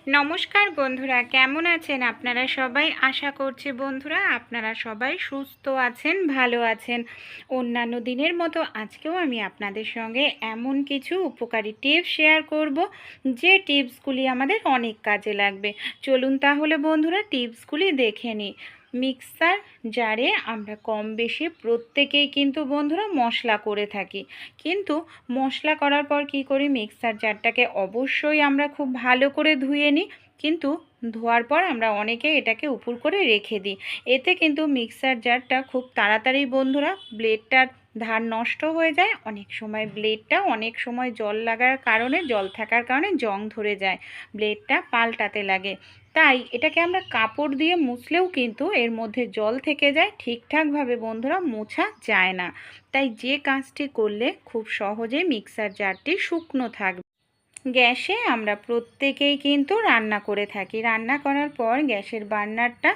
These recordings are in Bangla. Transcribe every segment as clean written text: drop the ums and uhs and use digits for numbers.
নমস্কার বন্ধুরা, কেমন আছেন আপনারা সবাই? আশা করছি বন্ধুরা আপনারা সবাই সুস্থ আছেন, ভালো আছেন। অন্যান্য দিনের মতো আজকেও আমি আপনাদের সঙ্গে এমন কিছু উপকারী টিপস শেয়ার করব, যে টিপসগুলি আমাদের অনেক কাজে লাগবে। চলুন তাহলে বন্ধুরা টিপসগুলি দেখে নিই। মিক্সার জারে আমরা কম বেশি প্রত্যেকেই কিন্তু বন্ধুরা মশলা করে থাকি, কিন্তু মশলা করার পর কি করি, মিক্সার জারটাকে অবশ্যই আমরা খুব ভালো করে ধুয়ে নিই, কিন্তু ধোয়ার পর আমরা অনেকে এটাকে উপুড় করে রেখে দিই। এতে কিন্তু মিক্সার জারটা খুব তাড়াতাড়ি বন্ধুরা ব্লেডটার ধার নষ্ট হয়ে যায়। অনেক সময় ব্লেডটা অনেক সময় জল লাগার কারণে, জল থাকার কারণে জং ধরে যায়, ব্লেডটা পাল্টাতে লাগে। তাই এটাকে আমরা কাপড় দিয়ে মুছলেও কিন্তু এর মধ্যে জল থেকে যায়, ঠিকঠাকভাবে বন্ধুরা মোছা যায় না। তাই যে কাজটি করলে খুব সহজেই মিক্সার জারটি শুকনো থাকবে। গ্যাসে আমরা প্রত্যেকেই কিন্তু রান্না করে থাকি। রান্না করার পর গ্যাসের বার্নারটা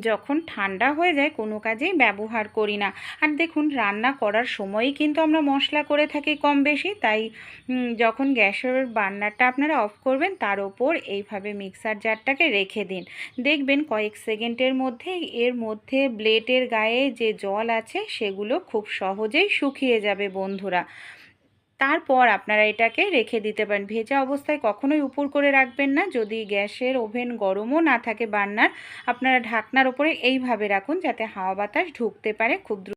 যখন ঠান্ডা হয়ে যায় কোনো কাজেই ব্যবহার করি না। আর দেখুন, রান্না করার সময়ই কিন্তু আমরা মশলা করে থাকি কম বেশি। তাই যখন গ্যাসের বার্নারটা আপনারা অফ করবেন, তার ওপর এইভাবে মিক্সার জারটাকে রেখে দিন। দেখবেন কয়েক সেকেন্ডের মধ্যে এর মধ্যে ব্লেডের গায়ে যে জল আছে সেগুলো খুব সহজেই শুকিয়ে যাবে বন্ধুরা। তারপর আপনারা এটাকে রেখে দিতে পারেন। ভেজা অবস্থায় কখনোই উপুড় করে রাখবেন না। যদি গ্যাসের ওভেন গরমও না থাকে, বার্নার, আপনারা ঢাকনার ওপরে এইভাবে রাখুন যাতে হাওয়া বাতাস ঢুকতে পারে খুব দ্রুত।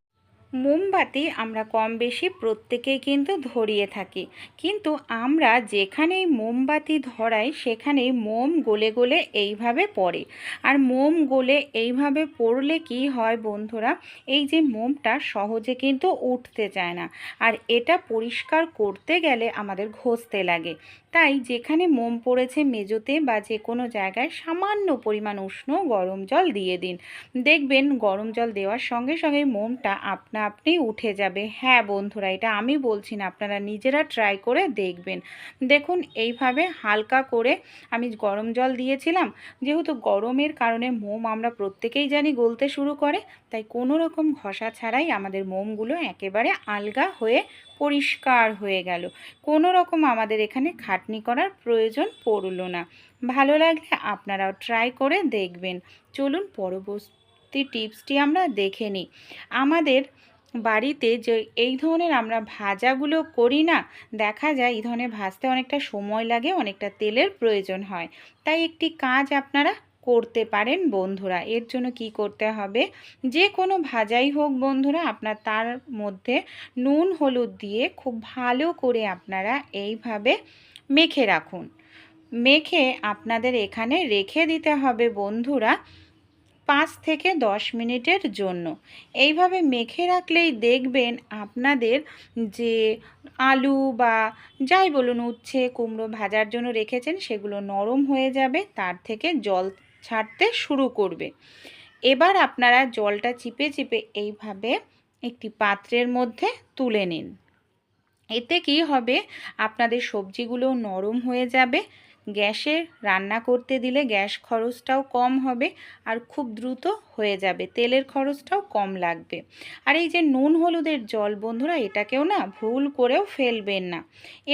মোমবাতি আমরা কম বেশি প্রত্যেকেই কিন্তু ধরিয়ে থাকি, কিন্তু আমরা যেখানেই মোমবাতি ধরাই সেখানেই মোম গলে গলে এইভাবে পড়ে। আর মোম গলে এইভাবে পড়লে কি হয় বন্ধুরা, এই যে মোমটা সহজে কিন্তু উঠতে চায় না, আর এটা পরিষ্কার করতে গেলে আমাদের ঘষতে লাগে। তাই যেখানে মোম পড়েছে মেজোতে বা যে কোনো জায়গায় সামান্য পরিমাণ উষ্ণ গরম জল দিয়ে দিন। দেখবেন গরম জল দেওয়ার সঙ্গে সঙ্গে মোমটা আপনি উঠে যাবে। হ্যাঁ বন্ধুরা, এটা আমি বলছি না, আপনারা নিজেরা ট্রাই করে দেখবেন। দেখুন এইভাবে হালকা করে আমি গরম জল দিয়েছিলাম। যেহেতু গরমের কারণে মোম আমরা প্রত্যেকেই জানি গলতে শুরু করে, তাই কোনো রকম ঘষা ছাড়াই আমাদের মোমগুলো একেবারে আলগা হয়ে পরিষ্কার হয়ে গেল। কোনো রকম আমাদের এখানে খাটনি করার প্রয়োজন পড়লো না। ভালো লাগলে আপনারাও ট্রাই করে দেখবেন। চলুন পরবর্তী টিপসটি আমরা দেখে নিই। আমাদের বাড়িতে যে এই ধরনের আমরা ভাজাগুলো করি না, দেখা যায় এই ধরনের ভাজতে অনেকটা সময় লাগে, অনেকটা তেলের প্রয়োজন হয়। তাই একটি কাজ আপনারা করতে পারেন বন্ধুরা। এর জন্য কি করতে হবে, যে কোনো ভাজাই হোক বন্ধুরা, আপনার তার মধ্যে নুন হলুদ দিয়ে খুব ভালো করে আপনারা এইভাবে মেখে রাখুন। মেখে আপনাদের এখানে রেখে দিতে হবে বন্ধুরা 5 থেকে 10 মিনিটের জন্য। এইভাবে মেখে রাখলেই দেখবেন আপনাদের যে আলু বা যাই বলুন, উচ্ছে কুমড়ো ভাজার জন্য রেখেছেন সেগুলো নরম হয়ে যাবে, তার থেকে জল ছাড়তে শুরু করবে। এবার আপনারা জলটা চিপে চিপে এইভাবে একটি পাত্রের মধ্যে তুলে নিন। এতে কি হবে, আপনাদের সবজিগুলো নরম হয়ে যাবে। গ্যাসে রান্না করতে দিলে গ্যাস খরচটাও কম হবে, আর খুব দ্রুত হয়ে যাবে, তেলের খরচটাও কম লাগবে। আর এই যে নুন হলুদের জল বন্ধুরা, এটাকেও না ভুল করেও ফেলবেন না।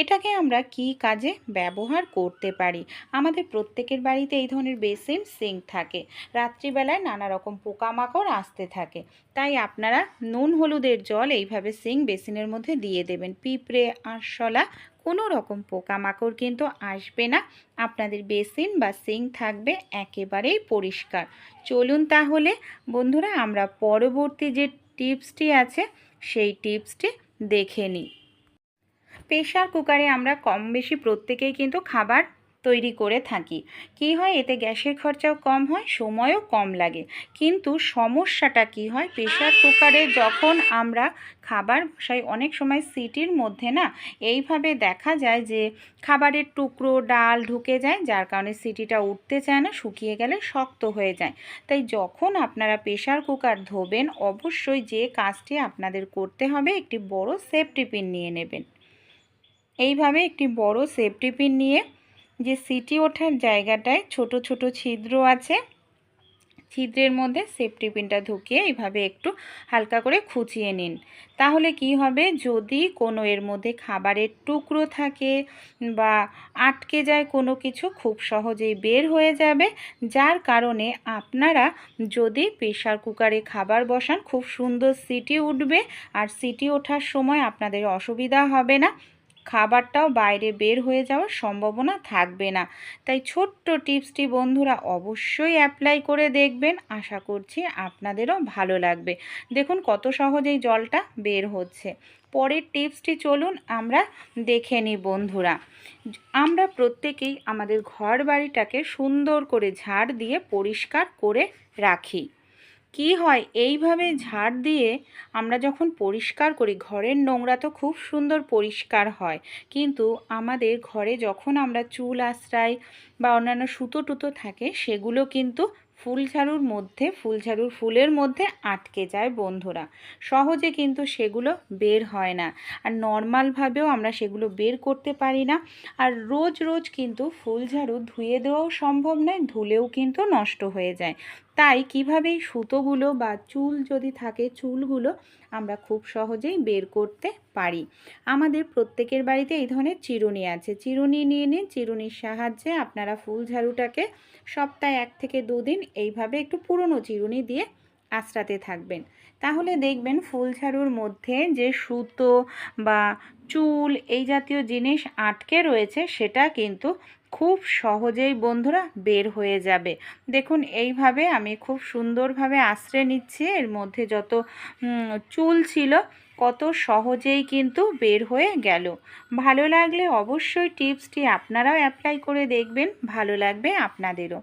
এটাকে আমরা কি কাজে ব্যবহার করতে পারি, আমাদের প্রত্যেকের বাড়িতে এই ধরনের বেসিন সিঙ্ক থাকে। রাত্রিবেলায় নানা রকম পোকামাকড় আসতে থাকে, তাই আপনারা নুন হলুদের জল এইভাবে সিঙ্ক বেসিনের মধ্যে দিয়ে দেবেন। পিঁপড়ে, আরশোলা, কোনো রকম পোকামাকড় কিন্তু আসবে না। আপনাদের বেসিন বা সিঙ্ক থাকবে একেবারেই পরিষ্কার। চলুন তাহলে বন্ধুরা আমরা পরবর্তী যে টিপসটি আছে সেই টিপসটি দেখে নিই। প্রেশার কুকারে আমরা কম বেশি প্রত্যেকেই কিন্তু খাবার তৈরি করে থাকি। কি হয়, এতে গ্যাসের খরচাও কম হয়, সময়ও কম লাগে। কিন্তু সমস্যাটা কি হয়, প্রেশার কুকারে যখন আমরা খাবার বসাই অনেক সময় সিটির মধ্যে না এইভাবে দেখা যায় যে খাবারের টুকরো ডাল ঢুকে যায়, যার কারণে সিটিটা উঠতে চায় না, শুকিয়ে গেলে শক্ত হয়ে যায়। তাই যখন আপনারা প্রেশার কুকার ধোবেন, অবশ্যই যে কাজটি আপনাদের করতে হবে, একটি বড় সেফটি পিন নিয়ে নেবেন। এইভাবে একটি বড় সেফটি পিন নিয়ে যে সিটি ওঠার জায়গাটায় ছোট ছোট ছিদ্র আছে, ছিদ্রের মধ্যে সেফটি পিনটা ঢুকিয়ে এইভাবে একটু হালকা করে খুঁচিয়ে নিন। তাহলে কি হবে, যদি কোনো এর মধ্যে খাবারের টুকরো থাকে বা আটকে যায় কোনো কিছু, খুব সহজেই বের হয়ে যাবে। যার কারণে আপনারা যদি প্রেসার কুকারে খাবার বসান, খুব সুন্দর সিটি উঠবে, আর সিটি ওঠার সময় আপনাদের অসুবিধা হবে না, খাবারটাও বাইরে বের হয়ে যাওয়ার সম্ভাবনা থাকবে না। তাই ছোট্ট টিপসটি বন্ধুরা অবশ্যই অ্যাপ্লাই করে দেখবেন, আশা করছি আপনাদেরও ভালো লাগবে। দেখুন কত সহজেই জলটা বের হচ্ছে। পরের টিপসটি চলুন আমরা দেখে নিই বন্ধুরা। আমরা প্রত্যেকেই আমাদের ঘর বাড়িটাকে সুন্দর করে ঝাড় দিয়ে পরিষ্কার করে রাখি। কি হয়, এইভাবে ঝাড় দিয়ে আমরা যখন পরিষ্কার করি, ঘরের নোংরা তো খুব সুন্দর পরিষ্কার হয়, কিন্তু আমাদের ঘরে যখন আমরা চুল আঁচড়াই বা অন্যান্য সুতো টুতো থাকে, সেগুলো কিন্তু ফুলঝাড়ুর ফুলের মধ্যে আটকে যায় বন্ধুরা। সহজে কিন্তু সেগুলো বের হয় না, আর নর্মালভাবেও আমরা সেগুলো বের করতে পারি না। আর রোজ রোজ কিন্তু ফুলঝাড়ু ধুয়ে দেওয়াও সম্ভব নয়, ধুলেও কিন্তু নষ্ট হয়ে যায়। তাই কিভাবে এই সুতোগুলো বা চুল যদি থাকে, চুলগুলো আমরা খুব সহজেই বের করতে পারি। আমাদের প্রত্যেকের বাড়িতে এই ধরনের চিরুনি আছে, চিরুনি নিয়ে নিন। চিরুনির সাহায্যে আপনারা ফুল ঝাড়ুটাকে সপ্তাহে 1 থেকে 2 দিন এইভাবে একটু পুরনো চিরুনি দিয়ে আঁচড়াতে থাকবেন। তাহলে দেখবেন ফুল ঝাড়ুর মধ্যে যে সুতো বা চুল এই জাতীয় জিনিস আটকে রয়েছে, সেটা কিন্তু খুব সহজেই বন্ধুরা বের হয়ে যাবে। দেখুন এইভাবে আমি খুব সুন্দরভাবে আঁচড়ে নিচ্ছি, এর মধ্যে যত চুল ছিল কত সহজেই কিন্তু বের হয়ে গেল। ভালো লাগলে অবশ্যই টিপসটি আপনারাও অ্যাপ্লাই করে দেখবেন, ভালো লাগবে আপনাদেরও।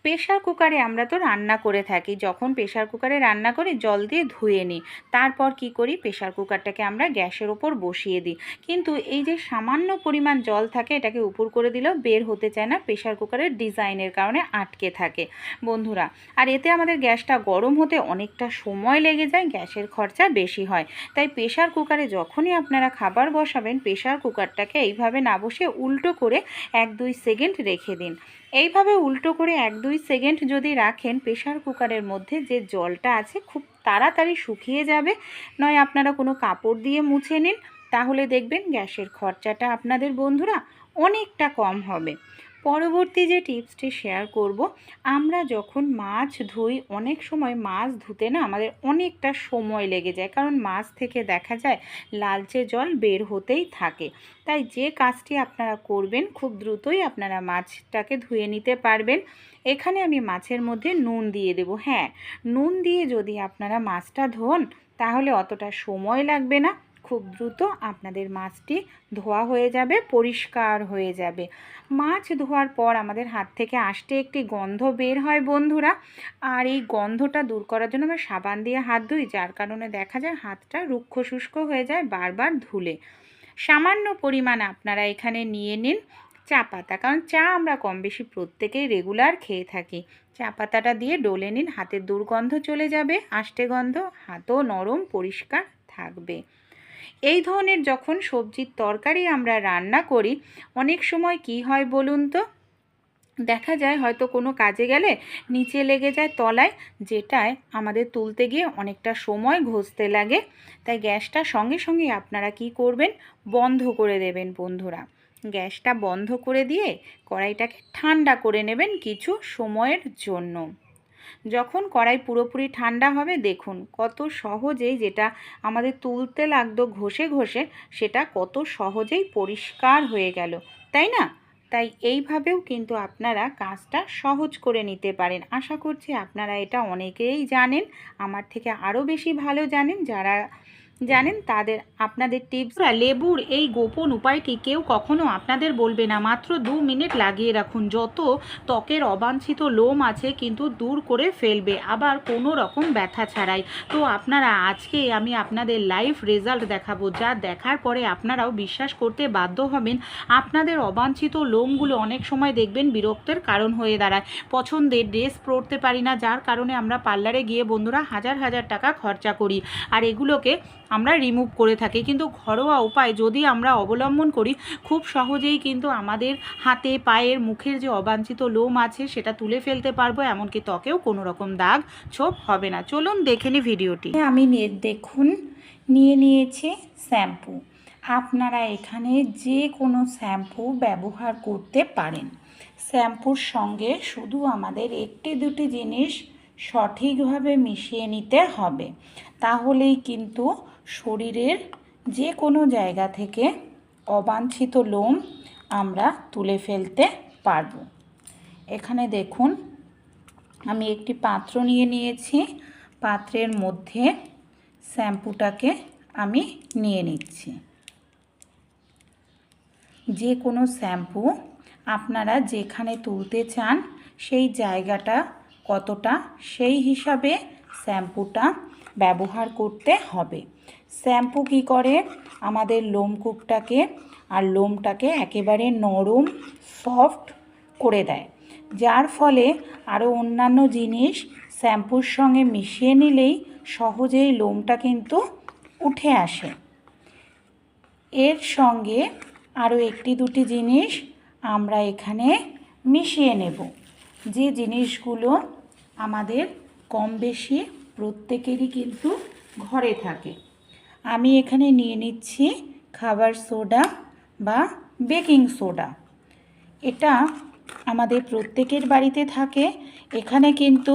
প্রেসার কুকারে আমরা তো রান্না করে থাকি, যখন প্রেসার কুকারে রান্না করি জল দিয়ে ধুয়ে নিই, তারপর কি করি, প্রেসার কুকারটাকে আমরা গ্যাসের ওপর বসিয়ে দিই। কিন্তু এই যে সামান্য পরিমাণ জল থাকে, এটাকে উপর করে দিলেও বের হতে চায় না, প্রেসার কুকারের ডিজাইনের কারণে আটকে থাকে বন্ধুরা। আর এতে আমাদের গ্যাসটা গরম হতে অনেকটা সময় লেগে যায়, গ্যাসের খরচা বেশি হয়। তাই প্রেসার কুকারে যখনই আপনারা খাবার বসাবেন, প্রেসার কুকারটাকে এইভাবে না বসে উল্টো করে 1-2 সেকেন্ড রেখে দিন। এইভাবে উল্টো করে 1-2 সেকেন্ড যদি রাখেন, প্রেসার কুকারের মধ্যে যে জলটা আছে খুব তাড়াতাড়ি শুকিয়ে যাবে। নয় আপনারা কোনো কাপড় দিয়ে মুছে নিন, তাহলে দেখবেন গ্যাসের খরচাটা আপনাদের বন্ধুরা অনেকটা কম হবে। পরবর্তী যে টিপসটি শেয়ার করব, আমরা যখন মাছ ধুই, অনেক সময় মাছ ধুতে না আমাদের অনেকটা সময় লেগে যায়, কারণ মাছ থেকে দেখা যায় লালচে জল বের হতেই থাকে। তাই যে কাজটি আপনারা করবেন, খুব দ্রুতই আপনারা মাছটাকে ধুয়ে নিতে পারবেন। এখানে আমি মাছের মধ্যে নুন দিয়ে দেব। হ্যাঁ, নুন দিয়ে যদি আপনারা মাছটা ধোন, তাহলে অতটা সময় লাগবে না, খুব দ্রুত আপনাদের মাছটি ধোয়া হয়ে যাবে, পরিষ্কার হয়ে যাবে। মাছ ধোয়ার পর আমাদের হাত থেকে আষ্টে একটি গন্ধ বের হয় বন্ধুরা, আর এই গন্ধটা দূর করার জন্য আমরা সাবান দিয়ে হাত ধুই, যার কারণে দেখা যায় হাতটা রুক্ষ শুষ্ক হয়ে যায় বারবার ধুলে। সামান্য পরিমাণ আপনারা এখানে নিয়ে নিন চা পাতা, কারণ চা আমরা কম বেশি প্রত্যেকেই রেগুলার খেয়ে থাকি। চা পাতাটা দিয়ে ডলে নিন, হাতের দুর্গন্ধ চলে যাবে, আষ্টে গন্ধ, হাতও নরম পরিষ্কার থাকবে। এই ধরনের যখন সবজির তরকারি আমরা রান্না করি, অনেক সময় কি হয় বলুন তো, দেখা যায় হয়তো কোনো কাজে গেলে নিচে লেগে যায় তলায়, যেটায় আমাদের তুলতে গিয়ে অনেকটা সময় ঘষতে লাগে। তাই গ্যাসটা সঙ্গে সঙ্গে আপনারা কি করবেন, বন্ধ করে দেবেন বন্ধুরা। গ্যাসটা বন্ধ করে দিয়ে কড়াইটাকে ঠান্ডা করে নেবেন কিছু সময়ের জন্য। যখন কড়াই পুরোপুরি ঠান্ডা হবে, দেখুন কত সহজেই যেটা আমাদের তুলতে লাগতো ঘষে ঘষে, সেটা কত সহজেই পরিষ্কার হয়ে গেল, তাই না? তাই এইভাবেও কিন্তু আপনারা কাজটা সহজ করে নিতে পারেন। আশা করছি আপনারা এটা অনেকেই জানেন, আমার থেকে আরও বেশি ভালো জানেন। যারা জানেন তাদের আপনাদের টিপস। লেবুর এই গোপন উপায়টি কেউ কখনো আপনাদের বলবে না। মাত্র 2 মিনিট লাগিয়ে রাখুন, যত ত্বকের অবাঞ্ছিত লোম আছে কিন্তু দূর করে ফেলবে, আবার কোনো রকম ব্যথা ছাড়াই। তো আপনারা আজকে আমি আপনাদের লাইভ রেজাল্ট দেখাবো, যা দেখার পরে আপনারাও বিশ্বাস করতে বাধ্য হবেন। আপনাদের অবাঞ্ছিত লোমগুলো অনেক সময় দেখবেন বিরক্তের কারণ হয়ে দাঁড়ায়। পছন্দের ড্রেস পরতে পারি না, যার কারণে আমরা পার্লারে গিয়ে বন্ধুরা হাজার হাজার টাকা খরচা করি, আর এগুলোকে আমরা রিমুভ করে থাকি। কিন্তু ঘরোয়া উপায় যদি আমরা অবলম্বন করি, খুব সহজেই কিন্তু আমাদের হাতে, পায়ের, মুখের যে অবাঞ্ছিত লোম আছে সেটা তুলে ফেলতে পারবো, এমনকি ত্বকেও কোনো রকম দাগ ছোপ হবে না। চলুন দেখে নিই ভিডিওটি। আমি দেখুন নিয়ে নিয়েছি শ্যাম্পু। আপনারা এখানে যে কোনো শ্যাম্পু ব্যবহার করতে পারেন। শ্যাম্পুর সঙ্গে শুধু আমাদের একটি দুটি জিনিস সঠিকভাবে মিশিয়ে নিতে হবে, তাহলেই কিন্তু শরীরের যে কোনো জায়গা থেকে অবাঞ্ছিত লোম আমরা তুলে ফেলতে পারবো। এখানে দেখুন আমি একটি পাত্র নিয়ে নিয়েছি, পাত্রের মধ্যে শ্যাম্পুটাকে আমি নিয়ে নিচ্ছি। যে কোনো শ্যাম্পু আপনারা যেখানে তুলতে চান সেই জায়গাটা কতটা, সেই হিসাবে শ্যাম্পুটা ব্যবহার করতে হবে। শ্যাম্পু কী করে, আমাদের লোমকূপটাকে আর লোমটাকে একেবারে নরম সফট করে দেয়, যার ফলে আরও অন্যান্য জিনিস শ্যাম্পুর সঙ্গে মিশিয়ে নিলেই সহজেই লোমটা কিন্তু উঠে আসে। এর সঙ্গে আরও একটি দুটি জিনিস আমরা এখানে মিশিয়ে নেব, যে জিনিসগুলো আমাদের কম বেশি প্রত্যেকেরই কিন্তু ঘরে থাকে। আমি এখানে নিয়ে নিচ্ছি খাবার সোডা বা বেকিং সোডা। এটা আমাদের প্রত্যেকের বাড়িতে থাকে। এখানে কিন্তু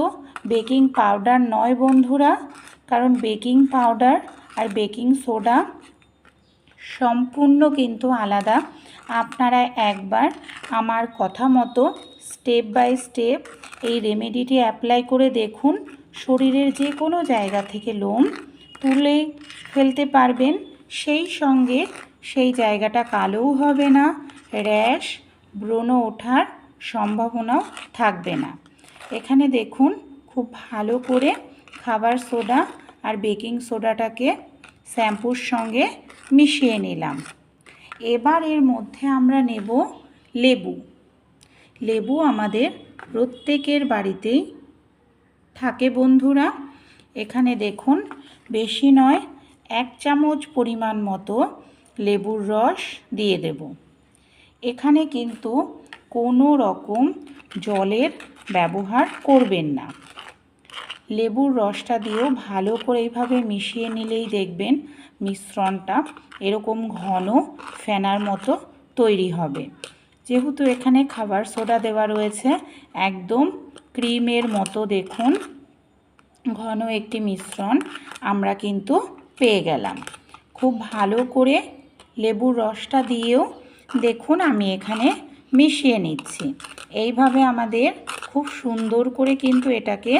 বেকিং পাউডার নয় বন্ধুরা, কারণ বেকিং পাউডার আর বেকিং সোডা সম্পূর্ণ কিন্তু আলাদা। আপনারা একবার আমার কথা মতো স্টেপ বাই স্টেপ এই রেমেডিটি অ্যাপ্লাই করে দেখুন, শরীরের যে কোনো জায়গা থেকে লোম তুলে ফেলতে পারবেন। সেই সঙ্গে সেই জায়গাটা কালোও হবে না, র্যাশ ব্রণ ওঠার সম্ভাবনাও থাকবে না। এখানে দেখুন খুব ভালো করে খাবার সোডা আর বেকিং সোডাটাকে শ্যাম্পুর সঙ্গে মিশিয়ে নিলাম। এবার এর মধ্যে আমরা নেব লেবু। লেবু আমাদের প্রত্যেকের বাড়িতেই থাকে বন্ধুরা। এখানে দেখুন বেশি নয়, 1 চামচ পরিমাণ মতো লেবুর রস দিয়ে দেব। এখানে কিন্তু কোনো রকম জলের ব্যবহার করবেন না। লেবুর রসটা দিয়েও ভালো করে এইভাবে মিশিয়ে নিলেই দেখবেন মিশ্রণটা এরকম ঘন ফেনার মতো তৈরি হবে। যেহেতু এখানে খাবার সোডা দেওয়া রয়েছে, একদম ক্রিমের মতো দেখুন ঘন একটি মিশ্রণ আমরা কিন্তু পেয়ে গেলাম। খুব ভালো করে লেবুর রসটা দিয়েও দেখুন আমি এখানে মিশিয়ে নিচ্ছি। এইভাবে আমাদের খুব সুন্দর করে কিন্তু এটাকে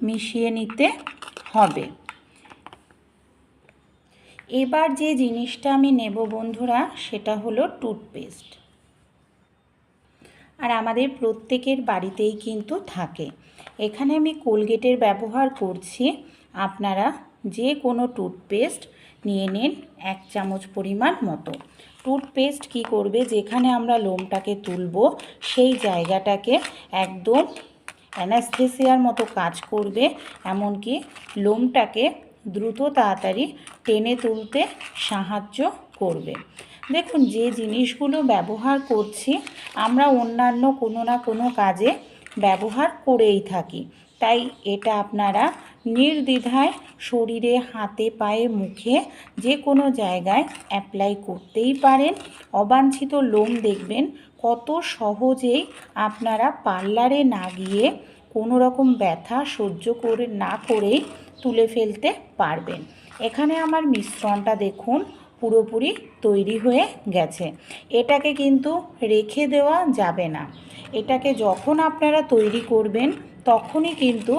মিশিয়ে নিতে হবে। এবার যে জিনিসটা আমি নেব বন্ধুরা, সেটা হলো টুথপেস্ট। আর আমাদের প্রত্যেকের বাড়িতেই কিন্তু থাকে। এখানে আমি কোলগেটের ব্যবহার করছি। আপনারা যে কোনো টুথপেস্ট নিয়ে নিন 1 চামচ পরিমাণ মতো। টুথপেস্ট কি করবে, যেখানে আমরা লোমটাকে তুলব সেই জায়গাটাকে একদম অ্যানাস্থেসিয়ার মতো কাজ করবে, এমনকি লোমটাকে দ্রুত তাড়াতাড়ি টেনে তুলতে সাহায্য করবে। দেখুন যে জিনিসগুলো ব্যবহার করছি আমরা অন্যান্য কোনো না কোনো কাজে ব্যবহার করেই থাকি, তাই এটা আপনারা নির্দ্বিধায় শরীরে, হাতে, পায়ে, মুখে যে কোনো জায়গায় অ্যাপ্লাই করতেই পারেন। অবাঞ্ছিত লোম দেখবেন কত সহজেই আপনারা পার্লারে না গিয়ে কোনো রকম ব্যথা সহ্য করে না করেই তুলে ফেলতে পারবেন। এখানে আমার মিশ্রণটা দেখুন পুরোপুরি তৈরি হয়ে গেছে। এটাকে কিন্তু রেখে দেওয়া যাবে না। এটাকে যখন আপনারা তৈরি করবেন তখনই কিন্তু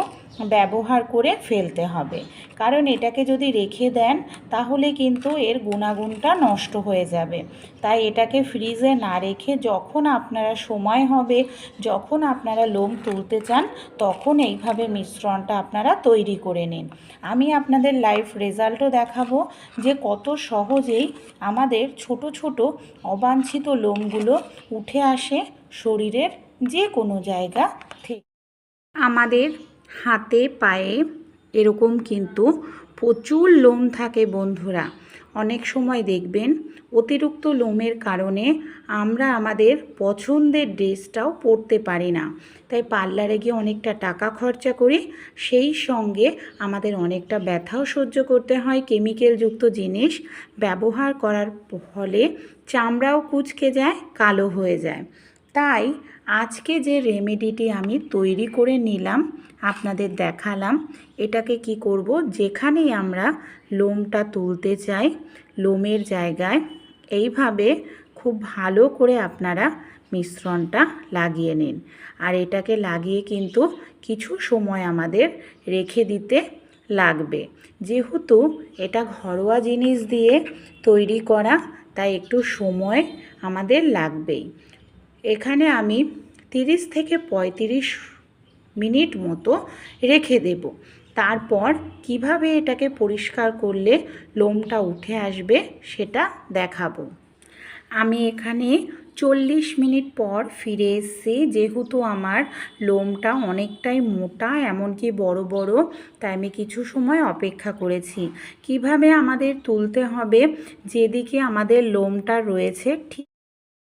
ব্যবহার করে ফেলতে হবে, কারণ এটাকে যদি রেখে দেন তাহলে কিন্তু এর গুণাগুণটা নষ্ট হয়ে যাবে। তাই এটাকে ফ্রিজে না রেখে যখন আপনারা সময় হবে, যখন আপনারা লোম তুলতে চান, তখন এইভাবে মিশ্রণটা আপনারা তৈরি করে নিন। আমি আপনাদের লাইভ রেজাল্টও দেখাবো যে কত সহজেই আমাদের ছোট ছোট অবাঞ্ছিত লোমগুলো উঠে আসে শরীরের যে কোনো জায়গা থেকে। আমাদের হাতে, পায়ে এরকম কিন্তু প্রচুর লোম থাকে বন্ধুরা। অনেক সময় দেখবেন অতিরিক্ত লোমের কারণে আমরা আমাদের পছন্দের ড্রেসটাও পরতে পারি না, তাই পার্লারে গিয়ে অনেকটা টাকা খরচা করি, সেই সঙ্গে আমাদের অনেকটা ব্যথাও সহ্য করতে হয়। কেমিক্যালযুক্ত জিনিস ব্যবহার করার ফলে চামড়াও কুঁচকে যায়, কালো হয়ে যায়। তাই আজকে যে রেমেডিটি আমি তৈরি করে নিলাম, আপনাদের দেখালাম, এটাকে কি করব, যেখানেই আমরা লোমটা তুলতে চাই লোমের জায়গায় এইভাবে খুব ভালো করে আপনারা মিশ্রণটা লাগিয়ে নিন। আর এটাকে লাগিয়ে কিন্তু কিছু সময় আমাদের রেখে দিতে লাগবে। যেহেতু এটা ঘরোয়া জিনিস দিয়ে তৈরি করা, তাই একটু সময় আমাদের লাগবেই। এখানে আমি 30 থেকে 35 মিনিট মতো রেখে দেব। তারপর কিভাবে এটাকে পরিষ্কার করলে লোমটা উঠে আসবে সেটা দেখাবো। আমি এখানে 40 মিনিট পর ফিরে এসেছি। যেহেতু আমার লোমটা অনেকটাই মোটা, এমনকি বড় বড়, তাই আমি কিছু সময় অপেক্ষা করেছি। কিভাবে আমাদের তুলতে হবে, যেদিকে আমাদের লোমটা রয়েছে ঠিক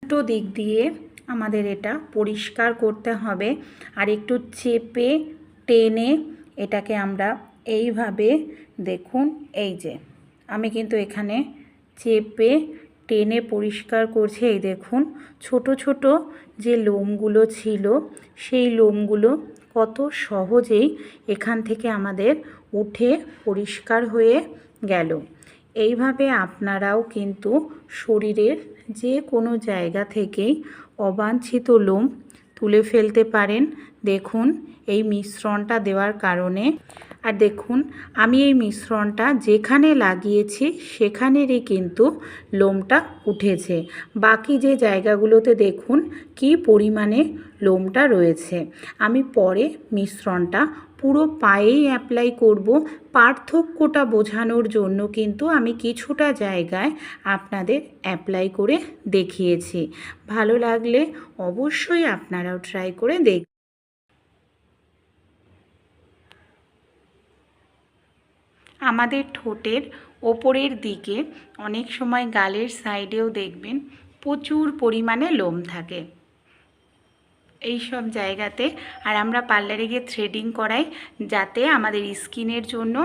উল্টো দিক দিয়ে আমাদের এটা পরিষ্কার করতে হবে। আর একটু চেপে টেনে এটাকে আমরা এইভাবে, দেখুন এই যে আমি কিন্তু এখানে চেপে টেনে পরিষ্কার করছি। এই দেখুন ছোট ছোট যে লোমগুলো ছিল সেই লোমগুলো কত সহজেই এখান থেকে আমাদের উঠে পরিষ্কার হয়ে গেল। এইভাবে আপনারাও কিন্তু শরীরের যে কোনো জায়গা থেকেই অবাঞ্ছিত লোম তুলে ফেলতে পারেন। দেখুন এই মিশ্রণটা দেওয়ার কারণে, আর দেখুন আমি এই মিশ্রণটা যেখানে লাগিয়েছি সেখানেরই কিন্তু লোমটা উঠেছে। বাকি যে জায়গাগুলোতে দেখুন কি পরিমাণে লোমটা রয়েছে। আমি পরে মিশ্রণটা পুরো পায়েই অ্যাপ্লাই করব। পার্থক্যটা বোঝানোর জন্য কিন্তু আমি কিছুটা জায়গায় আপনাদের অ্যাপ্লাই করে দেখিয়েছি। ভালো লাগলে অবশ্যই আপনারাও ট্রাই করে দেখবেন। আমাদের ঠোঁটের ওপরের দিকে, অনেক সময় গালের সাইডেও দেখবেন প্রচুর পরিমাণে লোম থাকে এই সব জায়গাতে। আর আমরা পার্লারে গিয়ে থ্রেডিং করাই, যাতে আমাদের স্কিনের জন্য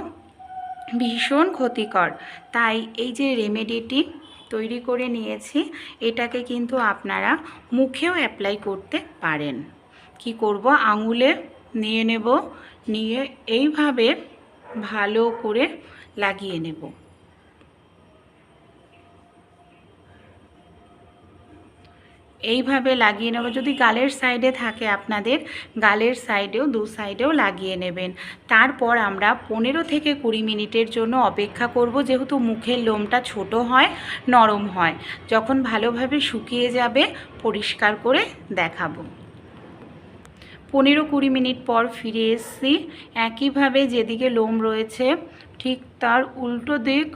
ভীষণ ক্ষতিকর। তাই এই যে রেমেডিটি তৈরি করে নিয়েছি, এটাকে কিন্তু আপনারা মুখেও অ্যাপ্লাই করতে পারেন। কি করব, আঙুলে নিয়ে নেব, নিয়ে এইভাবে ভালো করে লাগিয়ে নেব। এইভাবে লাগিয়ে নেব। যদি গালের সাইডে থাকে আপনাদের, গালের সাইডেও দু সাইডেও লাগিয়ে নেবেন। তারপর আমরা 15 থেকে 20 মিনিটের জন্য অপেক্ষা করব। যেহেতু মুখের লোমটা ছোট হয়, নরম হয়, যখন ভালোভাবে শুকিয়ে যাবে পরিষ্কার করে দেখাবো। 15-20 মিনিট পর ফিরে এসেছি। একইভাবে যেদিকে লোম রয়েছে ঠিক তার উল্টো দিক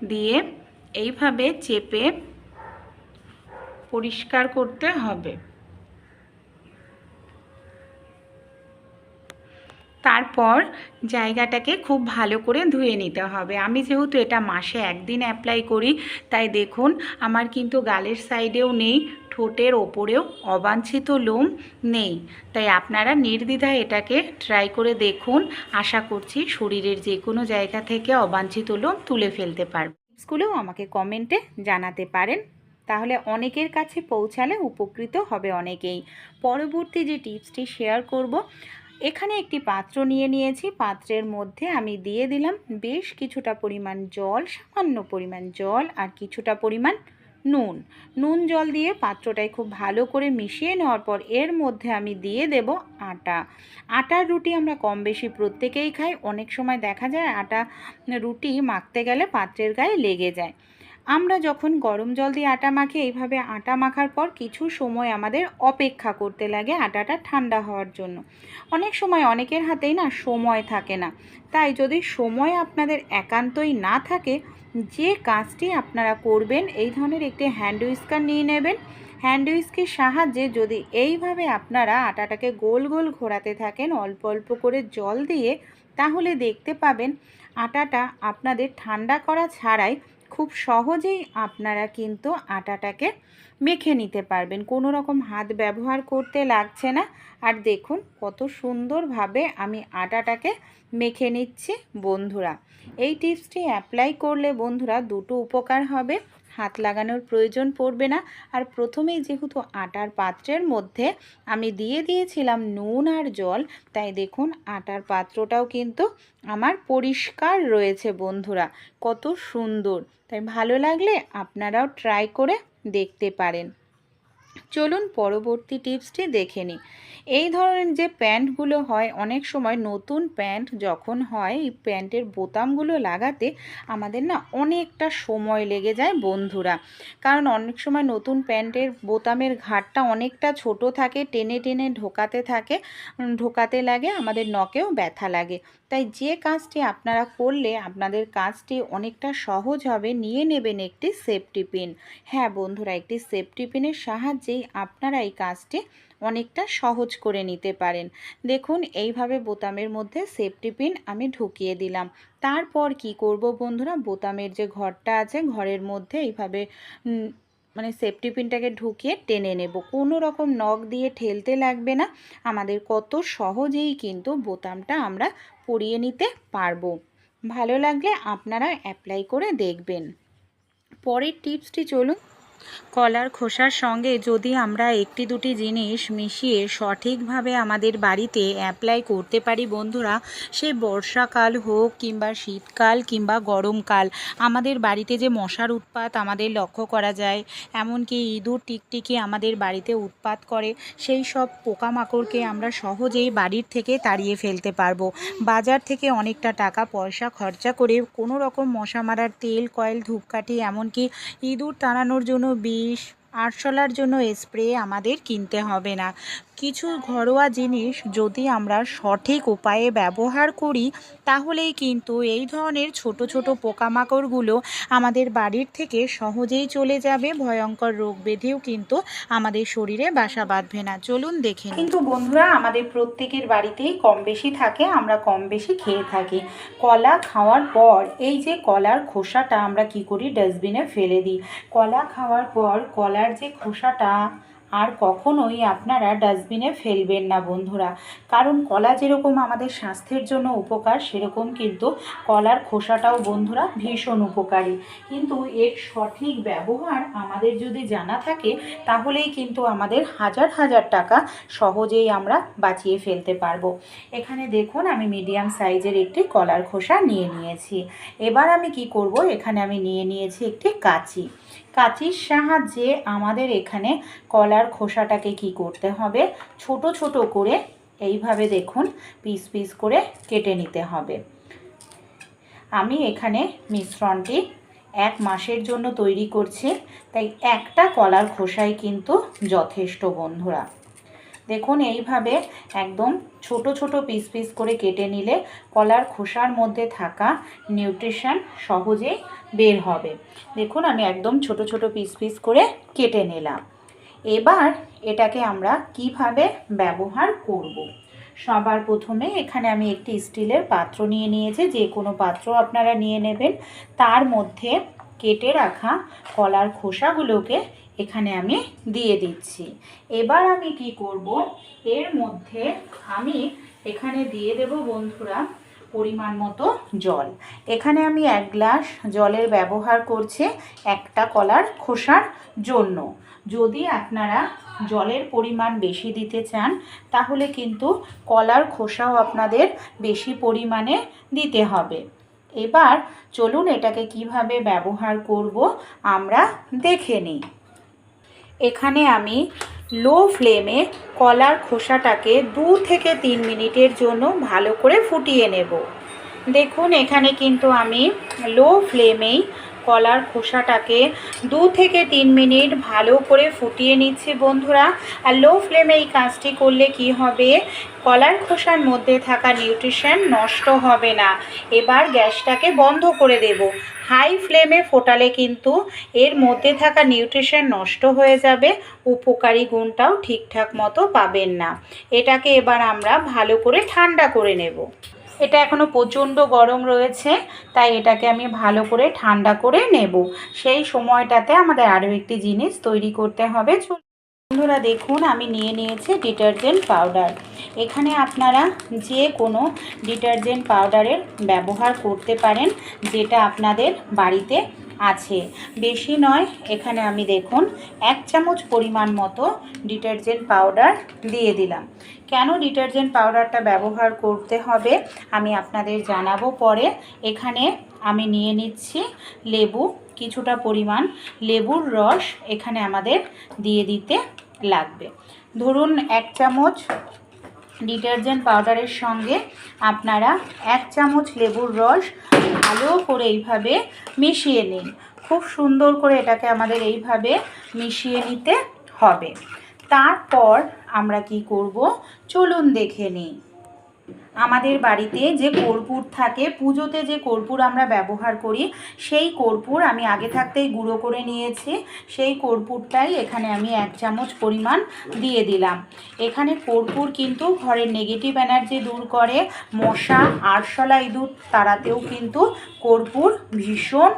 দিয়ে এইভাবে চেপে পরিষ্কার করতে হবে। তারপর জায়গাটাকে খুব ভালো করে ধুয়ে নিতে হবে। আমি যেহেতু এটা মাসে একদিন অ্যাপ্লাই করি, তাই দেখুন আমার কিন্তু গালের সাইডেও নেই, ঠোঁটের ওপরেও অবাঞ্ছিত লোম নেই। তাই আপনারা নির্দ্বিধায় এটাকে ট্রাই করে দেখুন। আশা করছি শরীরের যে কোনো জায়গা থেকে অবাঞ্ছিত লোম তুলে ফেলতে পারবেন। টিপসগুলোও আমাকে কমেন্টে জানাতে পারেন, তাহলে অনেকের কাছে পৌঁছালে উপকৃত হবে অনেকেই। পরবর্তী যে টিপসটি শেয়ার করব, এখানে একটি পাত্র নিয়ে নিয়েছি। পাত্রের মধ্যে আমি দিয়ে দিলাম বেশ কিছুটা পরিমাণ জল, সামান্য পরিমাণ জল আর কিছুটা পরিমাণ নুন জল দিয়ে পাত্রটায় খুব ভালো করে মিশিয়ে নেওয়ার পর এর মধ্যে আমি দিয়ে দেব আটার রুটি। আমরা কম বেশি প্রত্যেকেই খাই। অনেক সময় দেখা যায় আটা রুটি মাখতে গেলে পাত্রের গায়ে লেগে যায়। আমরা যখন গরম জল দিয়ে আটা মাখি, এইভাবে আটা মাখার পর কিছু সময় আমাদের অপেক্ষা করতে লাগে আটাটা ঠান্ডা হওয়ার জন্য। অনেক সময় অনেকের হাতেই না সময় থাকে না, তাই যদি সময় আপনাদের একান্তই না থাকে, যে কাজটি আপনারা করবেন, এই ধরনের একটি হ্যান্ড হুইস্কার নিয়ে নেবেন। হ্যান্ড হুইস্কের সাহায্যে যদি এইভাবে আপনারা আটাটাকে গোল গোল ঘোরাতে থাকেন অল্প অল্প করে জল দিয়ে, তাহলে দেখতে পাবেন আটাটা আপনাদের ঠান্ডা করা ছাড়াই খুব সহজেই আপনারা কিন্তু আটাটাকে মেখে নিতে পারবেন, কোনো রকম হাত ব্যবহার করতে লাগছে না। আর দেখুন কত সুন্দরভাবে আমি আটাটাকে মেখে নিচ্ছি বন্ধুরা। এই টিপসটি অ্যাপ্লাই করলে বন্ধুরা দুটো উপকার হবে, হাত লাগানোর প্রয়োজন পড়বে না। আর প্রথমেই যেহেতু আটার পাত্রের মধ্যে আমি দিয়ে দিয়েছিলাম নুন আর জল, তাই দেখুন আটার পাত্রটাও কিন্তু আমার পরিষ্কার রয়েছে বন্ধুরা, কত সুন্দর। তাই ভালো লাগলে আপনারাও ট্রাই করে দেখতে পারেন। চলুন পরবর্তী টিপসটি দেখে নিই। এই ধরনের যে প্যান্টগুলো হয়, অনেক সময় নতুন প্যান্ট যখন হয় এই প্যান্টের বোতামগুলো লাগাতে আমাদের না অনেকটা সময় লেগে যায় বন্ধুরা। কারণ অনেক সময় নতুন প্যান্টের বোতামের ঘাটটা অনেকটা ছোট থাকে, টেনে টেনে ঢোকাতে লাগে, আমাদের নখেও ব্যথা লাগে। তাই যে কাজটি আপনারা করলে আপনাদের কাজটি অনেকটা সহজ হবে, নিয়ে নেবেন একটি সেফটি পিন। হ্যাঁ বন্ধুরা, একটি সেফটি পিনের সাহায্যেই আপনারা এই কাজটি অনেকটা সহজ করে নিতে পারেন। দেখুন এইভাবে বোতামের মধ্যে সেফটি পিন আমি ঢুকিয়ে দিলাম। তারপর কি করব বন্ধুরা, বোতামের যে ঘরটা আছে ঘরের মধ্যে এইভাবে মানে সেফটি পিনটাকে ঢুকিয়ে টেনে নেব। কোনো রকম নখ দিয়ে ঠেলতে লাগবে না, আমাদের কত সহজেই কিন্তু বোতামটা আমরা পরিয়ে নিতে পারবো। ভালো লাগলে আপনারা অ্যাপ্লাই করে দেখবেন। পরের টিপসটি চলুন। কলার খোসার সঙ্গে যদি আমরা একটি দুটি জিনিস মিশিয়ে সঠিকভাবে আমাদের বাড়িতে অ্যাপ্লাই করতে পারি বন্ধুরা, সে বর্ষাকাল হোক কিংবা শীতকাল কিংবা গরমকাল, আমাদের বাড়িতে যে মশার উৎপাত আমাদের লক্ষ্য করা যায়, এমনকি ইঁদুর টিকটিকি আমাদের বাড়িতে উৎপাত করে, সেই সব পোকামাকড়কে আমরা সহজেই বাড়ির থেকে তাড়িয়ে ফেলতে পারবো। বাজার থেকে অনেকটা টাকা পয়সা খরচা করে কোনো রকম মশা মারার তেল, কয়েল, ধূপকাঠি, এমনকি ইঁদুর তাড়ানোর জন্য বিষ, আরশোলার জন্য স্প্রে আমাদের কিনতে হবে না। কিছু ঘরোয়া জিনিস যদি আমরা সঠিক উপায়ে ব্যবহার করি, তাহলেই কিন্তু এই ধরনের ছোট ছোট পোকামাকড়গুলো আমাদের বাড়ির থেকে সহজেই চলে যাবে। ভয়ঙ্কর রোগ ব্যাধিও কিন্তু আমাদের শরীরে বাসা বাঁধবে না। চলুন দেখে নিই। কিন্তু বন্ধুরা আমাদের প্রত্যেকের বাড়িতেই কম বেশি থাকে, আমরা কম বেশি খেয়ে থাকি। কলা খাওয়ার পর এই যে কলার খোসাটা আমরা কি করি, ডাস্টবিনে ফেলে দিই। কলা খাওয়ার পর কলার যে খোসাটা আর কখনোই আপনারা ডাস্টবিনে ফেলবেন না বন্ধুরা। কারণ কলা যেরকম আমাদের স্বাস্থ্যের জন্য উপকার, সেরকম কিন্তু কলার খোসাটাও বন্ধুরা ভীষণ উপকারী। কিন্তু এর সঠিক ব্যবহার আমাদের যদি জানা থাকে, তাহলেই কিন্তু আমাদের হাজার হাজার টাকা সহজেই আমরা বাঁচিয়ে ফেলতে পারবো। এখানে দেখুন আমি মিডিয়াম সাইজের একটি কলার খোসা নিয়ে নিয়েছি। এবার আমি কি করব, এখানে আমি নিয়ে নিয়েছি একটি কাঁচি। কাঁচির সাহায্যে আমাদের এখানে কলার খোসাটাকে কি করতে হবে, ছোট ছোট করে এইভাবে দেখুন পিস পিস করে কেটে নিতে হবে। আমি এখানে মিশ্রণটি 1 মাসের জন্য তৈরি করছি, তাই একটা কলার খোসাই কিন্তু যথেষ্ট বন্ধুরা। দেখুন এইভাবে একদম ছোট ছোট পিস পিস করে কেটে নিলে কলার খোসার মধ্যে থাকা নিউট্রিশন সহজেই বের হবে। দেখুন আমি একদম ছোট ছোট পিস পিস করে কেটে নিলাম। এবার এটাকে আমরা কিভাবে ব্যবহার করব। সবার প্রথমে এখানে আমি একটি স্টিলের পাত্র নিয়ে নিয়েছি, যে কোনো পাত্র আপনারা নিয়ে নেবেন। তার মধ্যে কেটে রাখা কলার খোসাগুলোকে এখানে আমি দিয়ে দিচ্ছি। এবার আমি কি করব, এর মধ্যে আমি এখানে দিয়ে দেব বন্ধুরা পরিমাণ মতো জল। এখানে আমি 1 গ্লাস জলের ব্যবহার করছি একটা কলার খোসার জন্য। যদি আপনারা জলের পরিমাণ বেশি দিতে চান, তাহলে কিন্তু কলার খোসাও আপনাদের বেশি পরিমাণে দিতে হবে। এবার চলুন এটাকে কিভাবে ব্যবহার করব আমরা দেখে নিই। এখানে আমি লো ফ্লেমে কলার খোসাটাকে 2 থেকে 3 মিনিটের জন্য ভালো করে ফুটিয়ে নেব। দেখুন এখানে কিন্তু আমি লো ফ্লেমেই কলার খোসাটাকে 2 থেকে 3 মিনিট ভালো করে ফুটিয়ে নিচ্ছি বন্ধুরা। আর লো ফ্লেমে এই কাজটি করলে কি হবে, কলার খোসার মধ্যে থাকা নিউট্রিশন নষ্ট হবে না। এবার গ্যাসটাকে বন্ধ করে দেব। হাই ফ্লেমে ফোটালে কিন্তু এর মধ্যে থাকা নিউট্রিশন নষ্ট হয়ে যাবে, উপকারী গুণটাও ঠিকঠাক মতো পাবেন না। এটাকে এবার আমরা ভালো করে ঠান্ডা করে নেব। এটা এখনও প্রচণ্ড গরম রয়েছে, তাই এটাকে আমি ভালো করে ঠান্ডা করে নেব। সেই সময়টাতে আমাদের আরও একটি জিনিস তৈরি করতে হবে। বন্ধুরা দেখুন, আমি নিয়ে নিয়েছি ডিটারজেন্ট পাউডার। এখানে আপনারা যে কোনো ডিটারজেন্ট পাউডারের ব্যবহার করতে পারেন যেটা আপনাদের বাড়িতে আছে, বেশি নয়। এখানে আমি দেখুন 1 চামচ পরিমাণ মতো ডিটারজেন্ট পাউডার দিয়ে দিলাম। কেন ডিটারজেন্ট পাউডারটা ব্যবহার করতে হবে আমি আপনাদের জানাবো পরে। এখানে আমি নিয়ে নিচ্ছি লেবু, কিছুটা পরিমাণ লেবুর রস এখানে আমাদের দিয়ে দিতে লাগবে। ধরুন 1 চামচ ডিটারজেন্ট পাউডারের সঙ্গে আপনারা 1 চামচ লেবুর রস ভালো করে এইভাবে মিশিয়ে নিন। খুব সুন্দর করে এটাকে আমাদের এইভাবে মিশিয়ে নিতে হবে। তারপর আমরা কি করব চলুন দেখে নিই। আমাদের বাড়িতে যে কর্পূর থাকে, পুজোতে যে কর্পূর আমরা ব্যবহার করি, সেই কর্পূর আমি আগে থাকতেই গুঁড়ো করে নিয়েছি। সেই কর্পূরটাই এখানে আমি 1 চামচ পরিমাণ দিয়ে দিলাম। এখানে কর্পূর কিন্তু ঘরের নেগেটিভ এনার্জি দূর করে, মশা আরশোলা ইঁদুর তাড়াতেও কিন্তু কর্পূর ভীষণ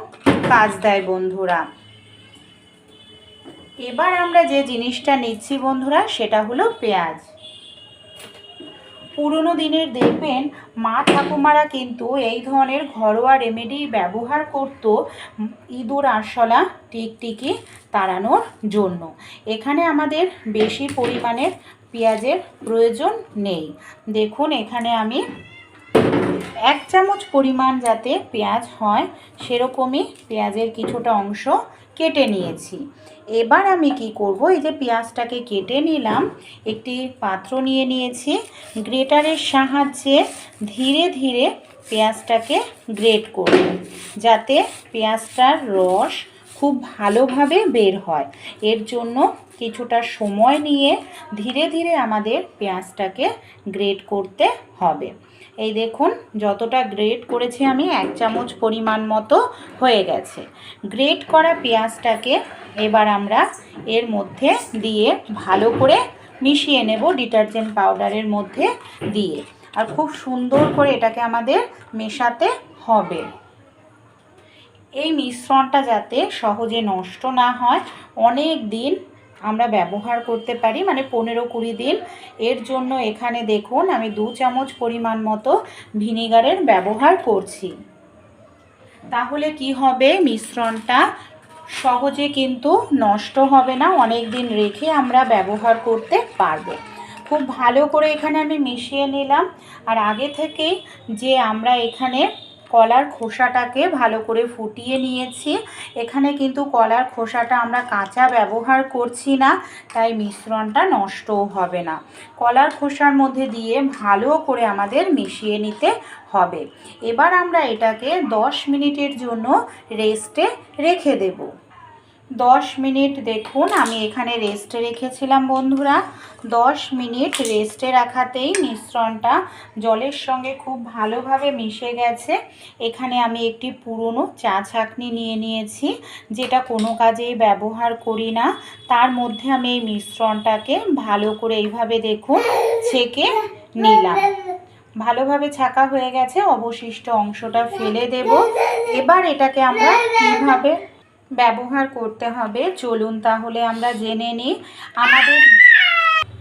কাজ দেয় বন্ধুরা। এবার আমরা যে জিনিসটা নিচ্ছি বন্ধুরা সেটা হলো পেঁয়াজ। পুরনো দিনের দেখবেন মা ঠাকুমারা কিন্তু এই ধরনের ঘরোয়া রেমেডি ব্যবহার করত ইঁদুর আরশোলা টিকটিকি তাড়ানোর জন্য। এখানে আমাদের বেশি পরিমাণের পেঁয়াজের প্রয়োজন নেই। দেখুন এখানে আমি 1 চামচ পরিমাণ যাতে পেঁয়াজ হয় সেরকমই পেঁয়াজের কিছুটা অংশ কেটে নিয়েছি। এবার আমি কি করব, এই যে পেঁয়াজটাকে কেটে নিলাম, একটি পাত্র নিয়ে নিয়েছি। গ্রেটারের সাহায্যে ধীরে ধীরে পেঁয়াজটাকে গ্রেট করব যাতে পেঁয়াজটার রস খুব ভালোভাবে বের হয়। এর জন্য কিছুটা সময় নিয়ে ধীরে ধীরে আমাদের পেঁয়াজটাকে গ্রেট করতে হবে। এই দেখুন যতটা গ্রেট করেছি আমি 1 চামচ পরিমাণ মতো হয়ে গেছে। গ্রেট করা পেঁয়াজটাকে এবার আমরা এর মধ্যে দিয়ে ভালো করে মিশিয়ে নেব ডিটারজেন্ট পাউডারের মধ্যে দিয়ে। আর খুব সুন্দর করে এটাকে আমাদের মেশাতে হবে। এই মিশ্রণটা যাতে সহজে নষ্ট না হয়, অনেক দিন আমরা ব্যবহার করতে পারি, মানে 15-20 দিন। এর জন্য এখানে দেখুন আমি 2 চামচ পরিমাণ মতো ভিনিগারের ব্যবহার করছি। তাহলে কি হবে, মিশ্রণটা সহজে কিন্তু নষ্ট হবে না, অনেক দিন রেখে আমরা ব্যবহার করতে পারবো। খুব ভালো করে এখানে আমি মিশিয়ে নিলাম। আর আগে থেকেই যে আমরা এখানে কলার খোসাটাকে ভালো করে ফুটিয়ে নিয়েছি, এখানে কিন্তু কলার খোসাটা আমরা কাঁচা ব্যবহার করছি না, তাই মিশ্রণটা নষ্টও হবে না। কলার খোসার মধ্যে দিয়ে ভালো করে আমাদের মিশিয়ে নিতে হবে। এবার আমরা এটাকে 10 মিনিটের জন্য রেস্টে রেখে দেব। 10 মিনিট দেখুন আমি এখানে রেস্টে রেখেছিলাম বন্ধুরা। 10 মিনিট রেস্টে রাখাতেই মিশ্রণটা জলের সঙ্গে খুব ভালোভাবে মিশে গেছে। এখানে আমি একটি পুরনো চা ছাঁকনি নিয়ে নিয়েছি, যেটা কোনো কাজেই ব্যবহার করি না। তার মধ্যে আমি এই মিশ্রণটাকে ভালো করে এইভাবে দেখুন ছেঁকে নিলাম। ভালোভাবে ছাঁকা হয়ে গেছে, অবশিষ্ট অংশটা ফেলে দেব। এবার এটাকে আমরা কীভাবে ব্যবহার করতে হবে চলুন তাহলে আমরা জেনে নিই। আমাদের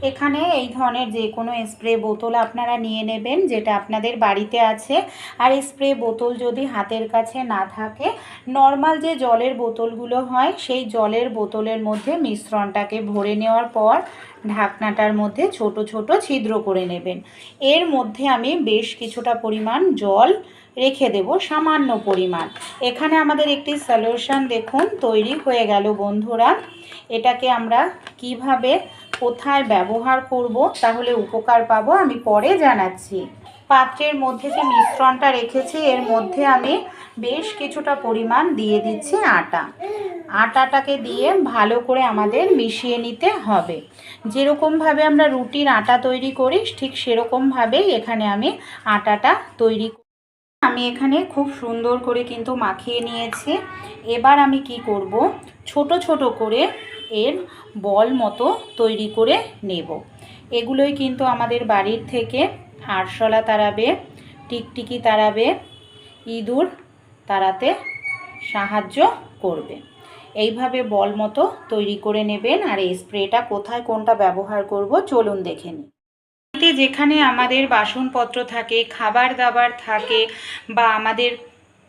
এখানে এই ধরনের যে কোনো স্প্রে বোতল আপনারা নিয়ে নেবেন যেটা আপনাদের বাড়িতে আছে। আর স্প্রে বোতল যদি হাতের কাছে না থাকে, নর্মাল যে জলের বোতলগুলো হয় সেই জলের বোতলের মধ্যে মিশ্রণটাকে ভরে নেওয়ার পর ঢাকনাটার মধ্যে ছোট ছোট ছিদ্র করে নেবেন। এর মধ্যে আমি বেশ কিছুটা পরিমাণ জল রেখে দেব, সামান্য পরিমাণ। এখানে আমাদের একটি সলিউশন দেখুন তৈরি হয়ে গেল বন্ধুরা। এটাকে আমরা কিভাবে কোথায় ব্যবহার করব তাহলে উপকার পাবো আমি পরে জানাচ্ছি। পাত্রের মধ্যে যে মিশ্রণটা রেখেছি এর মধ্যে আমি বেশ কিছুটা পরিমাণ দিয়ে দিচ্ছি আটা। আটাটাকে দিয়ে ভালো করে আমাদের মিশিয়ে নিতে হবে। যেরকমভাবে আমরা রুটির আটা তৈরি করি ঠিক সেরকমভাবেই এখানে আমি আটাটা তৈরি আমি এখানে খুব সুন্দর করে কিন্তু মাখিয়ে নিয়েছি। এবার আমি কি করব, ছোট ছোট করে এর বল মতো তৈরি করে নেব। এগুলোই কিন্তু আমাদের বাড়ির থেকে আরশোলা তাড়াবে, টিকটিকি তাড়াবে, ইঁদুর তাড়াতে সাহায্য করবে। এইভাবে বল মতো তৈরি করে নেবেন। আর এই স্প্রেটা কোথায় কোনটা ব্যবহার করব চলুন দেখে নিই। যেখানে আমাদের বাসনপত্র থাকে, খাবার দাবার থাকে, বা আমাদের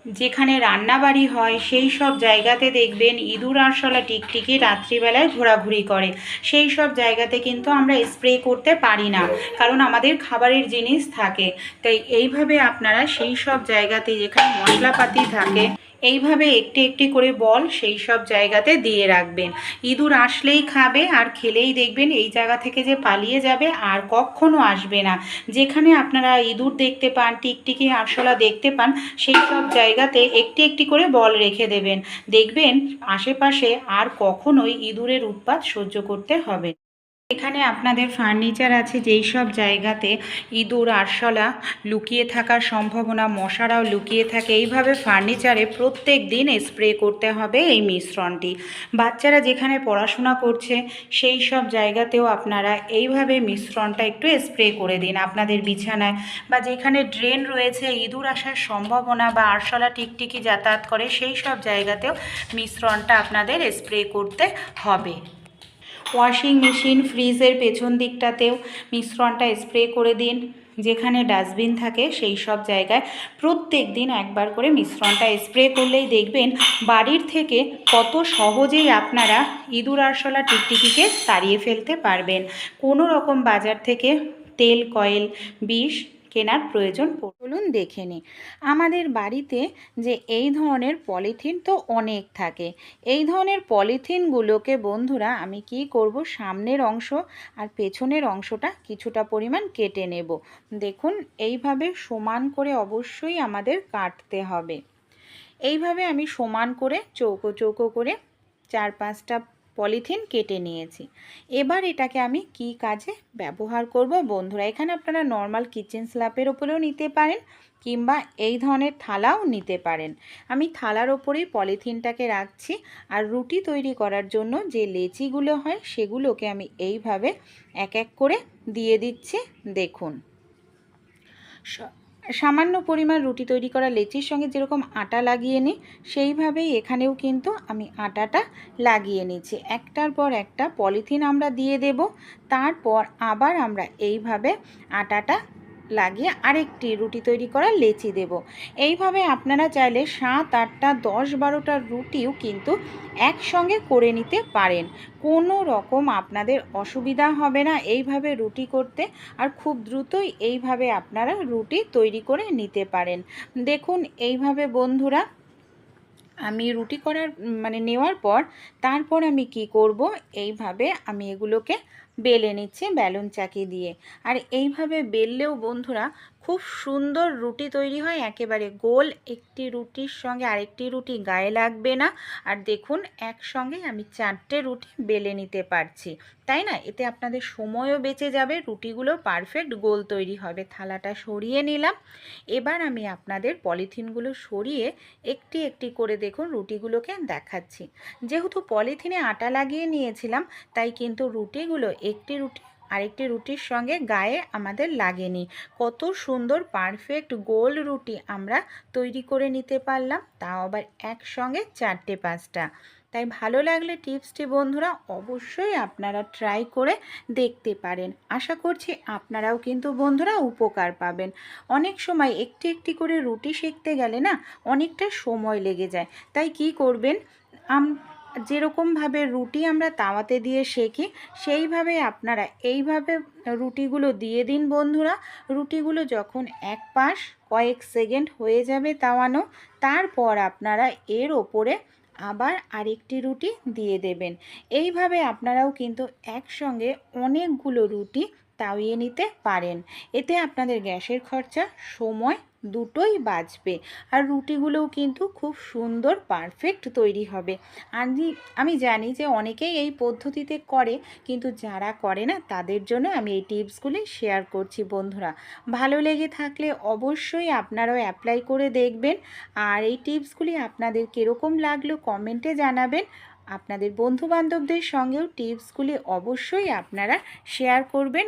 যেখানে রান্নাবাড়ি হয় সেই সব জায়গাতে দেখবেন ইঁদুর আরশোলা টিকটিকি রাত্রিবেলায় ঘোরাঘুরি করে। সেই সব জায়গাতে কিন্তু আমরা স্প্রে করতে পারি না, কারণ আমাদের খাবারের জিনিস থাকে। তাই এইভাবে আপনারা সেই সব জায়গাতে যেখানে মশলাপাতি থাকে এইভাবে একটি একটি করে বল সেই সব জায়গাতে দিয়ে রাখবেন। ইঁদুর আসলেই খাবে আর খেলেই দেখবেন এই জায়গা থেকে যে পালিয়ে যাবে আর কখনো আসবে না। যেখানে আপনারা ইঁদুর দেখতে পান, টিকটিকি আরশোলা দেখতে পান, সেই সব জায়গাতে একটি একটি করে বল রেখে দেবেন। দেখবেন আশেপাশে আর কখনোই ইঁদুরের উৎপাত সহ্য করতে হবে। এখানে আপনাদের ফার্নিচার আছে যেই সব জায়গাতে ইঁদুর আরশোলা লুকিয়ে থাকার সম্ভাবনা, মশারাও লুকিয়ে থাকে, এইভাবে ফার্নিচারে প্রত্যেক দিন স্প্রে করতে হবে এই মিশ্রণটি। বাচ্চারা যেখানে পড়াশোনা করছে সেই সব জায়গাতেও আপনারা এইভাবে মিশ্রণটা একটু স্প্রে করে দিন। আপনাদের বিছানায় বা যেখানে ড্রেন রয়েছে, ইঁদুর আসার সম্ভাবনা বা আরশোলা টিকটিকি যাতায়াত করে সেই সব জায়গাতেও মিশ্রণটা আপনাদের স্প্রে করতে হবে। ওয়াশিং মেশিন, ফ্রিজের পেছন দিকটাতেও মিশ্রণটা স্প্রে করে দিন। যেখানে ডাস্টবিন থাকে সেই সব জায়গায় প্রত্যেক দিন একবার করে মিশ্রণটা স্প্রে করলেই দেখবেন বাড়ির থেকে কত সহজেই আপনারা ইঁদুর আরশোলা টিকটিকিকে তাড়িয়ে ফেলতে পারবেন। কোনো রকম বাজার থেকে তেল, কয়েল, বিষ কেনার প্রয়োজন চলুন দেখে নিই। আমাদের বাড়িতে যে এই ধরনের পলিথিন তো অনেক থাকে। এই ধরনের পলিথিনগুলোকে বন্ধুরা আমি কি করব, সামনের অংশ আর পেছনের অংশটা কিছুটা পরিমাণ কেটে নেব। দেখুন এইভাবে সমান করে অবশ্যই আমাদের কাটতে হবে। এইভাবে আমি সমান করে চৌকো চৌকো করে 4-5টা পলিথিন কেটে নিয়েছি। এবার এটাকে আমি কি কাজে ব্যবহার করব বন্ধুরা, এখানে আপনারা নর্মাল কিচেন স্ল্যাপের ওপরেও নিতে পারেন কিংবা এই ধরনের থালাও নিতে পারেন। আমি থালার ওপরেই পলিথিনটাকে রাখছি। আর রুটি তৈরি করার জন্য যে লেচিগুলো হয় সেগুলোকে আমি এইভাবে এক এক করে দিয়ে দিচ্ছি। দেখুন সামান্য পরিমাণ রুটি তৈরি করা লেচির সঙ্গে যেরকম আটা লাগিয়ে নিই সেইভাবেই এখানেও কিন্তু আমি আটাটা লাগিয়ে নিচ্ছি। একটার পর একটা পলিথিন আমরা দিয়ে দেব, তারপর আবার আমরা এইভাবে আটাটা লাগিয়ে আরেকটি রুটি তৈরি করা লেচি দেব। এইভাবে আপনারা চাইলে 7, 8টা, 10, 12টা রুটিও কিন্তু একসঙ্গে করে নিতে পারেন। কোনো রকম আপনাদের অসুবিধা হবে না এইভাবে রুটি করতে। আর খুব দ্রুতই এইভাবে আপনারা রুটি তৈরি করে নিতে পারেন। দেখুন এইভাবে বন্ধুরা আমি রুটি করার নেওয়ার পর তারপর আমি কি করব, এইভাবে আমি এগুলোকে বেলে নিচ্ছি বেলুন চাকি দিয়ে। আর এইভাবে বেললেও বন্ধুরা খুব সুন্দর রুটি তৈরি হয়, একেবারে গোল। একটি রুটির সঙ্গে আরেকটি রুটি গায়ে লাগবে না। আর দেখুন একসঙ্গে আমি 4টে রুটি বেলে নিতে পারছি, তাই না? এতে আপনাদের সময়ও বেঁচে যাবে, রুটিগুলো পারফেক্ট গোল তৈরি হবে। থালাটা সরিয়ে নিলাম। এবার আমি আপনাদের পলিথিনগুলো সরিয়ে একটি একটি করে দেখুন রুটিগুলোকে দেখাচ্ছি। যেহেতু পলিথিনে আটা লাগিয়ে নিয়েছিলাম তাই কিন্তু রুটিগুলো একটি রুটি আরেকটি রুটির সঙ্গে গায়ে আমাদের লাগেনি। কত সুন্দর পারফেক্ট গোল রুটি আমরা তৈরি করে নিতে পারলাম, তাও আবার একসঙ্গে 4টে-5টা। তাই ভালো লাগলে টিপসটি বন্ধুরা অবশ্যই আপনারা ট্রাই করে দেখতে পারেন। আশা করছি আপনারাও কিন্তু বন্ধুরা উপকার পাবেন। অনেক সময় একটি একটি করে রুটি সেঁকতে গেলে না অনেকটা সময় লেগে যায়। তাই কি করবেন, যেরকমভাবে রুটি আমরা তাওয়াতে দিয়ে সেঁকি সেইভাবে আপনারা এইভাবে রুটিগুলো দিয়ে দিন বন্ধুরা। রুটিগুলো যখন এক পাশ কয়েক সেকেন্ড হয়ে যাবে তাওয়ানো, তারপর আপনারা এর ওপরে আবার আরেকটি রুটি দিয়ে দেবেন। এইভাবে আপনারাও কিন্তু একসঙ্গে অনেকগুলো রুটি তাওয়িয়ে নিতে পারেন। এতে আপনাদের গ্যাসের খরচা, সময় দুটোই বাঁচবে। আর রুটিগুলোও কিন্তু খুব সুন্দর পারফেক্ট তৈরি হবে। আমি জানি যে অনেকেই এই পদ্ধতিতে করে, কিন্তু যারা করে না তাদের জন্য আমি এই টিপসগুলি শেয়ার করছি বন্ধুরা। ভালো লেগে থাকলে অবশ্যই আপনারাও অ্যাপ্লাই করে দেখবেন। আর এই টিপসগুলি আপনাদের কীরকম লাগলো কমেন্টে জানাবেন। আপনাদের বন্ধুবান্ধবদের সঙ্গেও টিপসগুলি অবশ্যই আপনারা শেয়ার করবেন।